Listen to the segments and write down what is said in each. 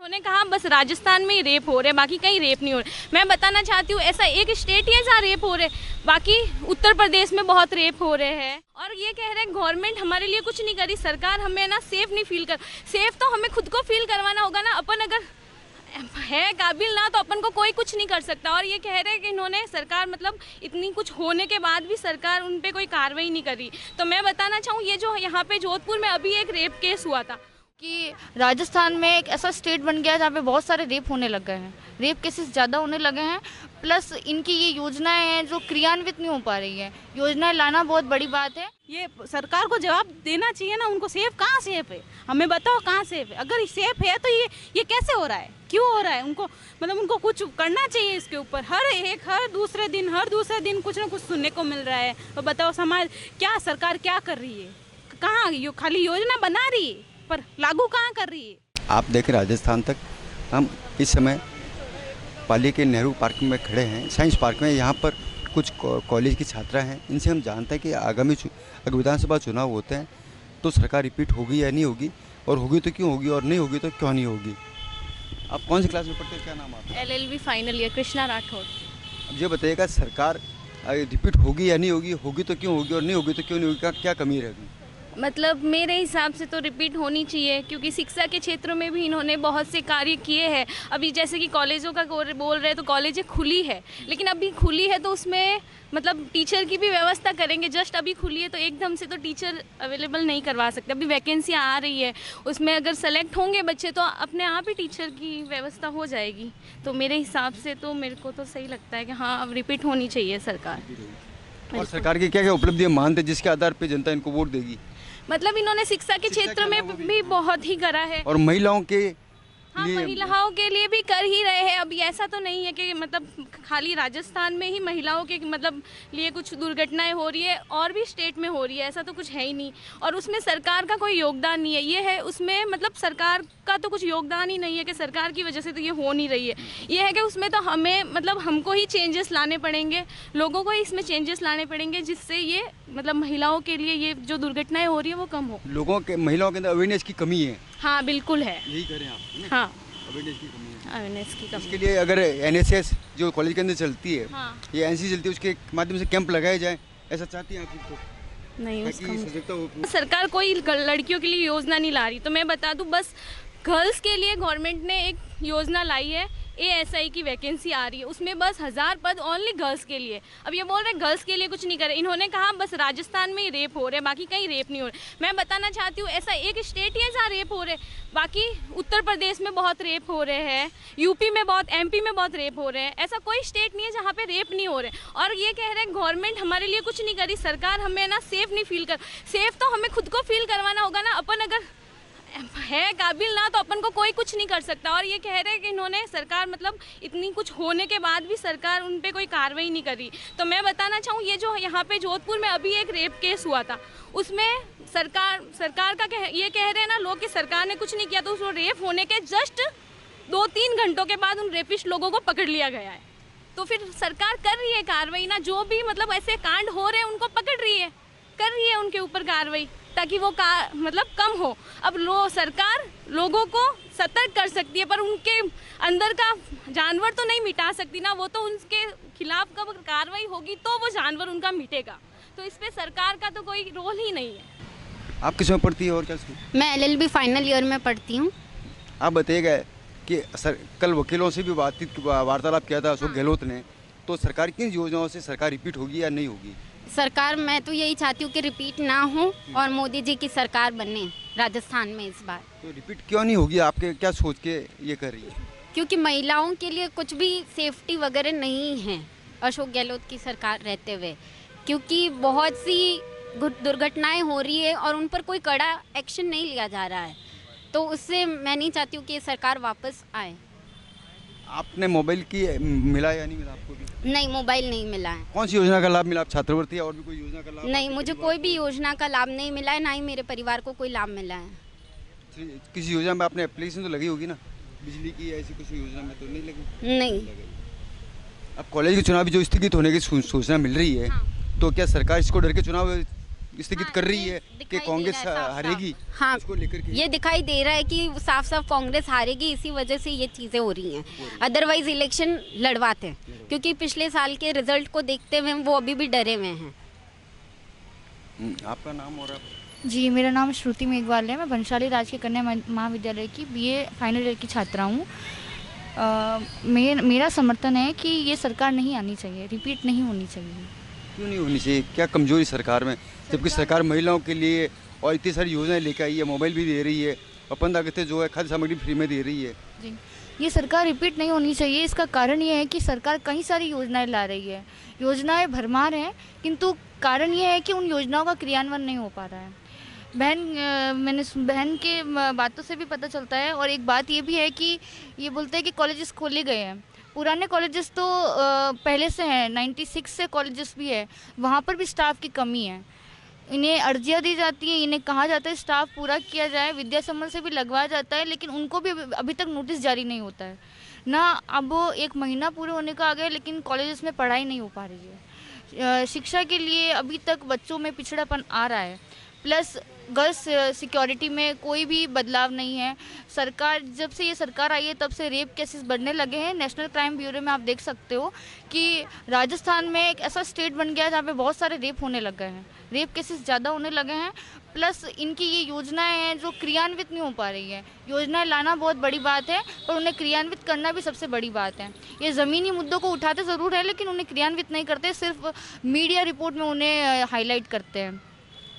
उन्होंने कहा बस राजस्थान में ही रेप हो रहे हैं, बाकी कहीं रेप नहीं हो रहे। मैं बताना चाहती हूँ ऐसा एक स्टेट ही है जहाँ रेप हो रहे हैं, बाकी उत्तर प्रदेश में बहुत रेप हो रहे हैं। और ये कह रहे हैं गवर्नमेंट हमारे लिए कुछ नहीं करी, सरकार हमें ना सेफ नहीं फील कर। सेफ तो हमें खुद को फील करवाना होगा ना, अपन अगर है काबिल ना तो अपन को कोई कुछ नहीं कर सकता। और ये कह रहे हैं कि इन्होंने सरकार मतलब इतनी कुछ होने के बाद भी सरकार उन पे कोई कार्रवाई नहीं करी। तो मैं बताना चाहूँ ये जो यहाँ पे जोधपुर में अभी एक रेप केस हुआ था कि राजस्थान में एक ऐसा स्टेट बन गया है जहाँ पे बहुत सारे रेप होने लग गए हैं, रेप केसेस ज़्यादा होने लगे हैं। प्लस इनकी ये योजनाएं हैं जो क्रियान्वित नहीं हो पा रही है। योजनाएं लाना बहुत बड़ी बात है। ये सरकार को जवाब देना चाहिए ना, उनको सेफ कहाँ सेफ है, हमें बताओ कहाँ सेफ है। अगर सेफ है तो ये कैसे हो रहा है, क्यों हो रहा है, उनको मतलब उनको कुछ करना चाहिए इसके ऊपर। हर दूसरे दिन कुछ ना कुछ सुनने को मिल रहा है। तो बताओ समाज क्या, सरकार क्या कर रही है, कहाँ खाली योजना बना रही है पर लागू कहाँ कर रही है। आप देखें राजस्थान तक, हम इस समय पाली के नेहरू पार्क में खड़े हैं, साइंस पार्क में। यहाँ पर कुछ कॉलेज की छात्रा हैं, इनसे हम जानते हैं कि आगामी विधानसभा चुनाव होते हैं तो सरकार रिपीट होगी या नहीं होगी, और होगी तो क्यों होगी, और नहीं होगी तो क्यों नहीं होगी। आप कौन सी क्लास में पढ़ते हैं, क्या नाम आपका? LLB final year, Krishna Rathore. अब ये बताइएगा सरकार रिपीट होगी या नहीं होगी, होगी तो क्यों होगी और नहीं होगी तो क्यों नहीं होगी, क्या कमी रहेगी? मतलब मेरे हिसाब से तो रिपीट होनी चाहिए, क्योंकि शिक्षा के क्षेत्र में भी इन्होंने बहुत से कार्य किए हैं। अभी जैसे कि कॉलेजों का बोल रहे हैं तो कॉलेजें खुली है, लेकिन अभी खुली है तो उसमें मतलब टीचर की भी व्यवस्था करेंगे। जस्ट अभी खुली है तो एकदम से तो टीचर अवेलेबल नहीं करवा सकते। अभी वैकेंसियाँ आ रही है, उसमें अगर सेलेक्ट होंगे बच्चे तो अपने आप ही टीचर की व्यवस्था हो जाएगी। तो मेरे हिसाब से तो मेरे को तो सही लगता है कि हाँ अब रिपीट होनी चाहिए सरकार। और सरकार की क्या क्या उपलब्धियाँ मानते हैं जिसके आधार पर जनता इनको वोट देगी? मतलब इन्होंने शिक्षा के क्षेत्र में भी बहुत ही करा है, और महिलाओं के हाँ महिलाओं के लिए भी कर ही रहे हैं। अभी ऐसा तो नहीं है कि मतलब खाली राजस्थान में ही महिलाओं के मतलब लिए कुछ दुर्घटनाएं हो रही है, और भी स्टेट में हो रही है, ऐसा तो कुछ है ही नहीं। और उसमें सरकार का कोई योगदान नहीं है, ये है उसमें मतलब सरकार का तो कुछ योगदान ही नहीं है कि सरकार की वजह से तो ये हो नहीं रही है। ये है कि उसमें तो हमें मतलब हमको ही चेंजेस लाने पड़ेंगे, लोगों को ही इसमें चेंजेस लाने पड़ेंगे, जिससे ये मतलब महिलाओं के लिए ये जो दुर्घटनाएं हो रही है वो कम हो। महिलाओं के अंदर अवेयरनेस की कमी है। हाँ बिल्कुल है, यही करें आप। हाँ अवेयरनेस की कमी है। अवेयरनेस की कमी। इसके लिए अगर NSS जो कॉलेज के अंदर चलती है, हाँ। ये NC चलती है, उसके माध्यम से कैंप लगाए जाए, ऐसा चाहती हैं आप? तो नहीं उसका सरकार कोई लड़कियों के लिए योजना नहीं ला रही। तो मैं बता दूं बस गर्ल्स के लिए गवर्नमेंट ने एक योजना लाई है, ASI की वैकेंसी आ रही है, उसमें बस 1000 पद ओनली गर्ल्स के लिए। अब ये बोल रहे हैं गर्ल्स के लिए कुछ नहीं करे। इन्होंने कहा बस राजस्थान में ही रेप हो रहे हैं, बाकी कहीं रेप नहीं हो रहे। मैं बताना चाहती हूँ ऐसा एक स्टेट ही है जहाँ रेप हो रहे हैं, बाकी उत्तर प्रदेश में बहुत रेप हो रहे हैं, UP में बहुत, MP में बहुत रेप हो रहे हैं। ऐसा कोई स्टेट नहीं है जहाँ पे रेप नहीं हो रहे। और ये कह रहे हैं गवर्नमेंट हमारे लिए कुछ नहीं करी, सरकार हमें ना सेफ नहीं फील कर। सेफ तो हमें खुद को फील करवाना होगा ना, अपन अगर है काबिल ना तो अपन को कोई कुछ नहीं कर सकता। और ये कह रहे हैं कि इन्होंने सरकार मतलब इतनी कुछ होने के बाद भी सरकार उन पे कोई कार्रवाई नहीं करी। तो मैं बताना चाहूँ ये जो यहाँ पे जोधपुर में अभी एक रेप केस हुआ था, उसमें सरकार का ये कह रहे हैं ना लोग कि सरकार ने कुछ नहीं किया, तो उस रेप होने के जस्ट 2-3 घंटों के बाद उन रेपिस्ट लोगों को पकड़ लिया गया है। तो फिर सरकार कर रही है कार्रवाई ना, जो भी मतलब ऐसे कांड हो रहे हैं उनको पकड़ रही है, कर रही है उनके ऊपर कार्रवाई, ताकि वो मतलब कम हो। अब सरकार लोगों को सतर्क कर सकती है, पर उनके अंदर का जानवर तो नहीं मिटा सकती ना, वो तो उनके खिलाफ कब कार्रवाई होगी तो वो जानवर उनका मिटेगा। तो इस पे सरकार का तो कोई रोल ही नहीं है। आप किस में पढ़ती है और क्या? मैं LLB फाइनल ईयर में पढ़ती हूँ। आप बताइएगा कि कल वकीलों से भी वार्तालाप किया था अशोक गहलोत ने, तो सरकार किन योजनाओं से सरकार रिपीट होगी या नहीं होगी? सरकार, मैं तो यही चाहती हूँ कि रिपीट ना हो और मोदी जी की सरकार बने राजस्थान में इस बार। तो रिपीट क्यों नहीं होगी, आपके क्या सोच के ये कर रही है? क्योंकि महिलाओं के लिए कुछ भी सेफ्टी वगैरह नहीं है अशोक गहलोत की सरकार रहते हुए, क्योंकि बहुत सी दुर्घटनाएं हो रही है और उन पर कोई कड़ा एक्शन नहीं लिया जा रहा है। तो उससे मैं नहीं चाहती हूँ कि ये सरकार वापस आए। आपने मोबाइल की मिला या नहीं मिला आपको भी? नहीं, मोबाइल नहीं मिला है। कौन सी योजना का लाभ मिला? आप छात्रवृत्ति या और भी कोई योजना का लाभ? नहीं, मुझे कोई भी योजना का लाभ नहीं मिला है, ना ही मेरे परिवार को कोई लाभ मिला है। किसी योजना में आपने एप्लीकेशन तो लगी होगी ना, बिजली की ऐसी कुछ योजना में तो नहीं लगी? नहीं। अब कॉलेज के चुनाव जो स्थगित होने की सूचना मिल रही है, हाँ। तो क्या सरकार इसको डर के चुनाव स्थगित कर रही है कि दिखाई दे कांग्रेस रहा है साफ-साफ। हारेगी, हाँ, इसको लेकर के ये दिखाई दे रहा है कि साफ साफ कांग्रेस हारेगी, इसी वजह से ये चीज़ें हो रही हैं। अदरवाइज इलेक्शन लड़वाते हैं, क्योंकि पिछले साल के रिजल्ट को देखते हुए वो अभी भी डरे हुए हैं। आपका नाम और आप? जी, मेरा नाम श्रुति मेघवाल है। मैं बंशाली राजकीय कन्या महाविद्यालय की बीए फाइनल ईयर की छात्रा हूँ। मेरा समर्थन है कि ये सरकार नहीं आनी चाहिए, रिपीट नहीं होनी चाहिए। क्यों नहीं होनी चाहिए? क्या कमजोरी सरकार में, जबकि सरकार महिलाओं के लिए और इतनी सारी योजनाएं लेकर आई है, मोबाइल भी दे रही है और 15 अगस्त जो है खाद्य सामग्री फ्री में दे रही है। जी, ये सरकार रिपीट नहीं होनी चाहिए। इसका कारण ये है कि सरकार कई सारी योजनाएं ला रही है, योजनाएं भरमार हैं, किंतु कारण ये है कि उन योजनाओं का क्रियान्वयन नहीं हो पा रहा है। मैंने बहन के बातों से भी पता चलता है। और एक बात ये भी है कि ये बोलते हैं कि कॉलेजेस खोले गए हैं। पुराने कॉलेजेस तो पहले से हैं, 96 से कॉलेजेस भी है, वहाँ पर भी स्टाफ की कमी है। इन्हें अर्जियाँ दी जाती हैं, इन्हें कहा जाता है स्टाफ पूरा किया जाए, विद्या संबल से भी लगवाया जाता है, लेकिन उनको भी अभी तक नोटिस जारी नहीं होता है ना। अब 1 महीना पूरे होने का आ गया, लेकिन कॉलेजेस में पढ़ाई नहीं हो पा रही है। शिक्षा के लिए अभी तक बच्चों में पिछड़ापन आ रहा है। प्लस गर्ल्स सिक्योरिटी में कोई भी बदलाव नहीं है। सरकार, जब से ये सरकार आई है तब से रेप केसेस बढ़ने लगे हैं। नेशनल क्राइम ब्यूरो में आप देख सकते हो कि राजस्थान में एक ऐसा स्टेट बन गया है जहाँ पे बहुत सारे रेप होने लग गए हैं, रेप केसेस ज़्यादा होने लगे हैं। प्लस इनकी ये योजनाएं हैं जो क्रियान्वित नहीं हो पा रही है। योजनाएं लाना बहुत बड़ी बात है, पर उन्हें क्रियान्वित करना भी सबसे बड़ी बात है। ये ज़मीनी मुद्दों को उठाते ज़रूर है, लेकिन उन्हें क्रियान्वित नहीं करते, सिर्फ मीडिया रिपोर्ट में उन्हें हाईलाइट करते हैं।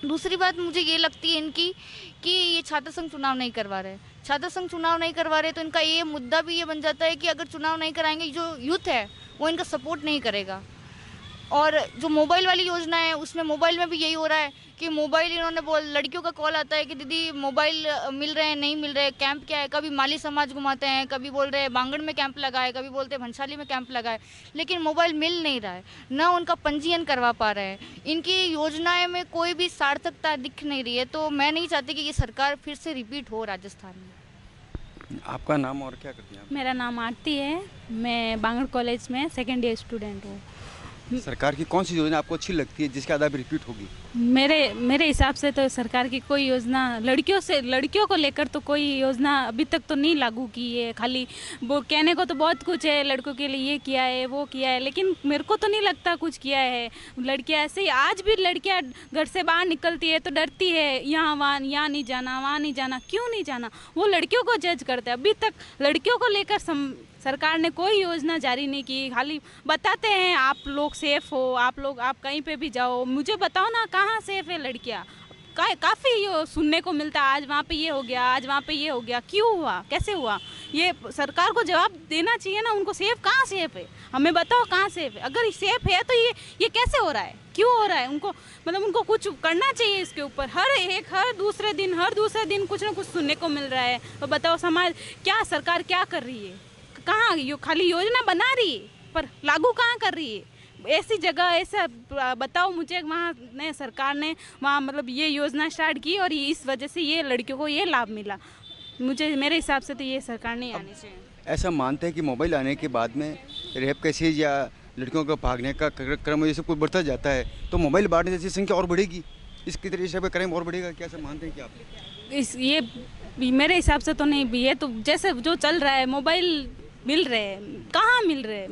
दूसरी बात मुझे ये लगती है इनकी कि ये छात्र संघ चुनाव नहीं करवा रहे। छात्र संघ चुनाव नहीं करवा रहे तो इनका ये मुद्दा भी ये बन जाता है कि अगर चुनाव नहीं कराएंगे, जो यूथ है वो इनका सपोर्ट नहीं करेगा। और जो मोबाइल वाली योजना है उसमें मोबाइल में भी यही हो रहा है कि मोबाइल इन्होंने लड़कियों का कॉल आता है कि दीदी मोबाइल मिल रहे हैं, नहीं मिल रहे, कैंप क्या है। कभी माली समाज घुमाते हैं, कभी बोल रहे हैं बांगड़ में कैंप लगा है, कभी बोलते हैं भंसाली में कैंप लगा है, लेकिन मोबाइल मिल नहीं रहा है, ना उनका पंजीयन करवा पा रहे हैं। इनकी योजनाएं में कोई भी सार्थकता दिख नहीं रही है। तो मैं नहीं चाहती कि ये सरकार फिर से रिपीट हो राजस्थान में। आपका नाम और क्या करती हैं आप? मेरा नाम आरती है, मैं बांगड़ कॉलेज में सेकेंड ईयर स्टूडेंट हूँ। सरकार की कौन सी योजना आपको अच्छी लगती है जिसके आधार पर रिपीट होगी? मेरे हिसाब से तो सरकार की कोई योजना लड़कियों को लेकर तो कोई योजना अभी तक तो नहीं लागू की है। खाली वो कहने को तो बहुत कुछ है, लड़कों के लिए ये किया है, वो किया है, लेकिन मेरे को तो नहीं लगता कुछ किया है। लड़कियां ऐसे ही, आज भी लड़कियां घर से बाहर निकलती है तो डरती है, यहाँ वहाँ, यहाँ नहीं जाना, वहाँ नहीं जाना। क्यों नहीं जाना? वो लड़कियों को जज करते हैं। अभी तक लड़कियों को लेकर सरकार ने कोई योजना जारी नहीं की। खाली बताते हैं आप लोग सेफ हो, आप कहीं पे भी जाओ। मुझे बताओ ना, कहाँ सेफ है लड़कियाँ? काफ़ी ये सुनने को मिलता है, आज वहाँ पे ये हो गया, आज वहाँ पे ये हो गया। क्यों हुआ, कैसे हुआ? ये सरकार को जवाब देना चाहिए ना। उनको सेफ कहाँ सेफ है, हमें बताओ कहाँ सेफ है। अगर सेफ है तो ये कैसे हो रहा है, क्यों हो रहा है? उनको कुछ करना चाहिए इसके ऊपर। हर दूसरे दिन कुछ ना कुछ सुनने को मिल रहा है। तो बताओ समाज क्या, सरकार क्या कर रही है? कहाँ खाली योजना बना रही है पर लागू कहाँ कर रही है? ऐसी जगह ऐसा बताओ मुझे, वहाँ ने सरकार ने वहाँ मतलब ये योजना स्टार्ट की और इस वजह से ये लड़कियों को ये लाभ मिला। मेरे हिसाब से तो ये सरकार नहीं आनी चाहिए। ऐसा मानते हैं कि मोबाइल आने के बाद में रेप केसेज या लड़कियों का भागने का क्रम ये सब कुछ बढ़ता जाता है, तो मोबाइल बांटने जैसी संख्या और बढ़ेगी, इसकी तरह से क्राइम और बढ़ेगा, क्या ऐसा मानते हैं क्या आप? ये मेरे हिसाब से तो नहीं भी। ये तो जैसे जो चल रहा है, मोबाइल मिल रहे हैं, कहाँ मिल रहे हैं?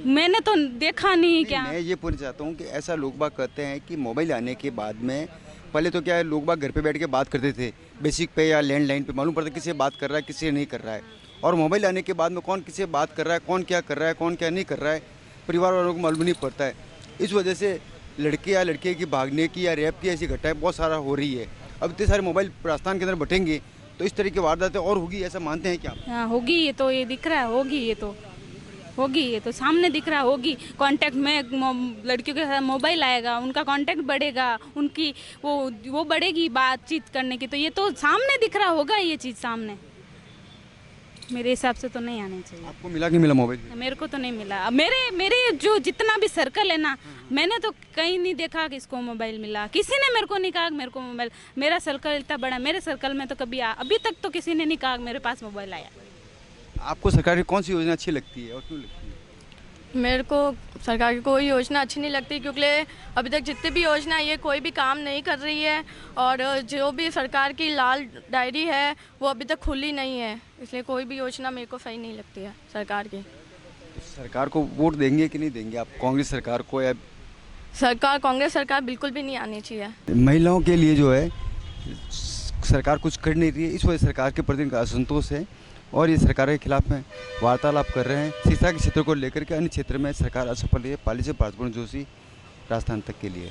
मैंने तो देखा नहीं। क्या मैं ये पूछना चाहता हूँ कि ऐसा लोग बाग कहते हैं कि मोबाइल आने के बाद में पहले तो क्या है, लोग बाग घर पे बैठ के बात करते थे, बेसिक पे या लैंडलाइन पे मालूम पड़ता किसी से बात कर रहा है, किसी से नहीं कर रहा है। और मोबाइल आने के बाद में कौन किसी से बात कर रहा है, कौन क्या कर रहा है, कौन क्या नहीं कर रहा है, परिवार वालों को मालूम नहीं पड़ता है। इस वजह से लड़के या लड़के की भागने की या रेप की ऐसी घटनाएं बहुत सारा हो रही है। अब इतने सारे मोबाइल राजस्थान के अंदर बटेंगे तो इस तरह की वारदातें और होगी, ऐसा मानते हैं क्या आप? हाँ होगी, ये तो ये दिख रहा है, होगी, ये तो सामने दिख रहा होगी। कांटेक्ट में लड़कियों के साथ मोबाइल आएगा, उनका कांटेक्ट बढ़ेगा, उनकी वो बढ़ेगी बातचीत करने की। तो ये तो सामने दिख रहा होगा, ये चीज़ सामने। मेरे हिसाब से तो नहीं आनी चाहिए। आपको मिला कि मिला मोबाइल? मेरे को तो नहीं मिला। मेरे जो जितना भी सर्कल है ना, मैंने तो कहीं नहीं देखा कि इसको मोबाइल मिला। किसी ने मेरे को नहीं कहा मेरे को मोबाइल। मेरा सर्कल इतना बड़ा, मेरे सर्कल में तो अभी तक तो किसी ने नहीं कहा मेरे पास मोबाइल आया। आपको सरकार की कौन सी योजना अच्छी लगती है और क्यों लगती है? मेरे को सरकार की कोई योजना अच्छी नहीं लगती, क्योंकि अभी तक जितनी भी योजना आई है कोई भी काम नहीं कर रही है, और जो भी सरकार की लाल डायरी है वो अभी तक खुली नहीं है, इसलिए कोई भी योजना मेरे को सही नहीं लगती है सरकार की। सरकार को वोट देंगे कि नहीं देंगे आप, कांग्रेस सरकार को या कांग्रेस सरकार बिल्कुल भी नहीं आनी चाहिए। महिलाओं के लिए जो है सरकार कुछ कर नहीं रही है, इस वजह से सरकार के प्रति इनका असंतोष है और ये सरकार के खिलाफ में वार्तालाप कर रहे हैं। शिक्षा के क्षेत्र को लेकर के अन्य क्षेत्र में सरकार असफल है। पाली से पार्थपूर्ण जोशी, राजस्थान तक के लिए।